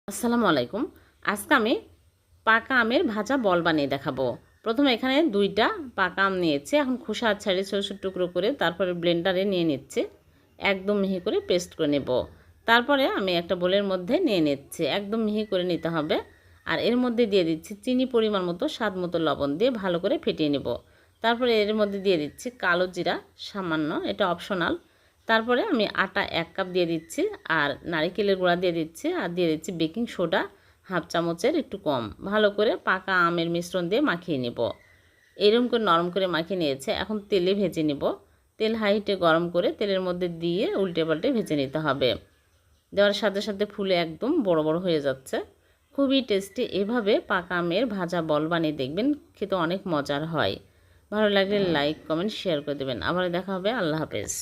আসসালামু আলাইকুম। আজকে আমি পাকা আমের ভাজা বল বানিয়ে দেখাবো। প্রথমে এখানে 2টা পাকা আম নিয়েছি। এখন খোসা ছাড়িয়ে ছোট ছোট টুকরো করে তারপরে ব্লেন্ডারে নিয়ে নিচ্ছি। একদম মিহি করে পেস্ট করে নেব। তারপরে আমি একটা বোলের মধ্যে নিয়ে নিচ্ছি। একদম মিহি করে নিতে হবে। আর এর মধ্যে দিয়ে দিচ্ছি চিনি পরিমাণ মতো, স্বাদ মতো লবণ দিয়ে ভালো করে ফেটিয়ে নেব। তারপরে এর মধ্যে দিয়ে দিচ্ছি কালো জিরা সামান্য, এটা অপশনাল। তারপরে আমি আটা 1 কাপ দিয়ে দিচ্ছি, আর নারকেলের গুঁড়া দিয়ে দিচ্ছি, আর দিয়ে দিচ্ছি বেকিং সোডা হাফ চামচের একটু কম। ভালো করে পাকা আমের মিশ্রণ দিয়ে মাখিয়ে নেব। এরকম করে নরম করে মাখিয়ে নিয়েছে। এখন তেলে ভেজে নেব। তেল হাই হিটে গরম করে তেলের মধ্যে দিয়ে উল্টে পাল্টে ভেজে নিতে হবে। দেওয়ার সাথে সাথে ফুলে একদম বড় বড় হয়ে যাচ্ছে। খুবই টেস্টি। এভাবে পাকা আমের ভাজা বল বানিয়ে দেখবেন, খেতে অনেক মজার হয়। ভালো লাগলে লাইক কমেন্ট শেয়ার করে দেবেন। আবার দেখা হবে। আল্লাহ হাফেজ।